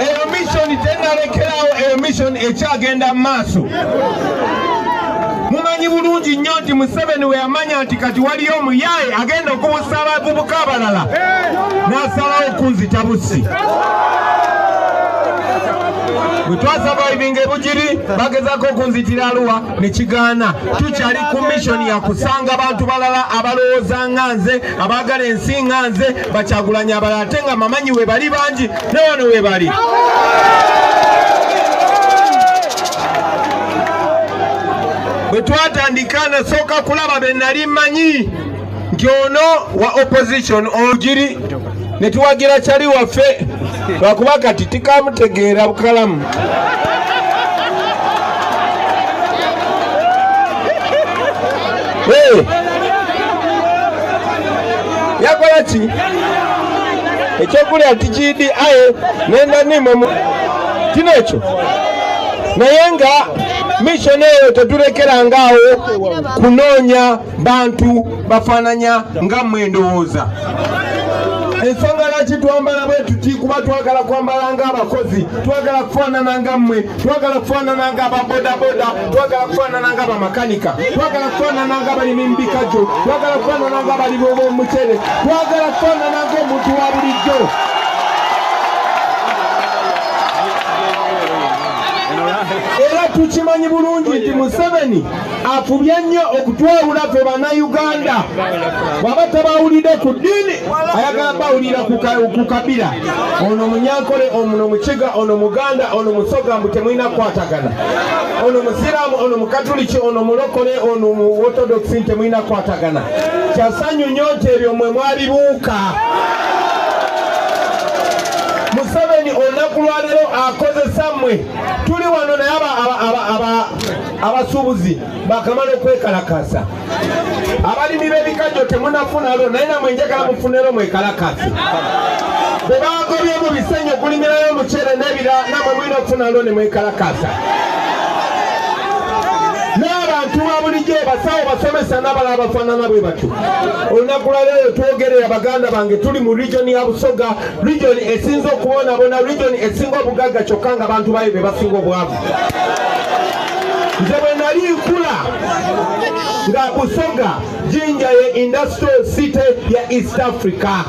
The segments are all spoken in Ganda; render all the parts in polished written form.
eyo mission tenalekerawo, eyo mission ekyagenda maaso. Mumanyi bulungi nnyo nti Museveni we yamanya nti kati waliyo omuyaaye agenda okubuusa abavubuka abalala n'asalawo kunzita bussi. Bwe twasurvivinga e Bugiri bagezaako okunzitira Arua ne kigaana. Tukyali ku mission ya kusanga abantu balala abalowooza nga nze, abaagala ensi nga nze, Bakyagulanyi abalala ate nga mamanyi we bali bangi ne wano we bali. Bwe twatandika nasooka kulaba be nali mmanyi nti ono wa opposition Ojiri ne tuwagira kyali waffe lwakuba kati tikamutegeera bukalamu. Yakola ki? Ekyokulya tikidi aye nenda nimo kino ekyo. Naye nga mission eyo tetulekerangaawo kunoonya bantu bafaananya nga mmwe ndowooza. Ensonga lwaki twambala bwe tuti kuba twagala kwambala ng'abakozi, twagala kufaanana nga mmwe, twagala kufaanana ng'ababodaboda, twagala kufaanana ng'abamakanika, twagala kufaanana ng'abalimi mu bikajjo, twagala kufaanana ng'abalimi b'omucere, twagala kufaanana ng'omuntu wa bulijjo. Era tukimanyi bulungi nti Museveni afubye nnyo okutwawula ffe bannayuganda. Bw'aba tabawulidde ku ddiini ayagala bawulira ku kabira. Ono Munyankole, ono Mukiga, ono Muganda, ono Musoga, mbu temulina kukwatagana. Ono Musiraamu, ono Mukatuliki, ono Mulokole, ono mu Orthodox, temulina kukwatagana. Kyasanyu nnyo nti ebyo mwe mwabibuuka. Museveni olunaku lwaleero akozesa mmwe. Tuli wano naye abasuubuzi bakamala okwekalakasa. Abalimi b'ebikajjo temunafuna lo naye namwe njagala mufunero mwekalakase. Bwe bagobye mu bisenyi okulimirayo omuceere n'ebirala namwe mulina okufuna lo ne mwekalakasa. N'abantu ba bulijjo basawo basomesa n'abalala bafaanana bwe batyo. Olunaku lwaleero twogerera baganda bange tuli mu region ya Busoga, region esinza okuboonabona, region esinga obugagga kyokka nga abantu bayo be basinga obwavu. Nze bwe nali nkula nga Busoga Jinja ye industrial city ya East Africa.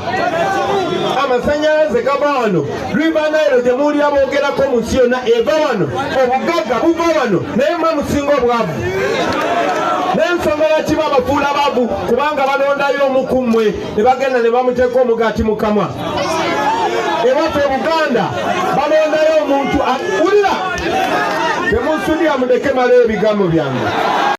Amasanyalaze gava wano, River Nile gye muli aboogerako mu nsi yonna eva wano, obugagga buva wano naye mwe musinga obwavu. N'ensonga lwaki babafuula babu kubanga balondayo omu ku mmwe ne bagenda ne bamuteeka omugaati mu kamwa. Ewaffe Buganda balondayo omuntu awulira. Temunsudira mudeke maleyo ebigambo byange.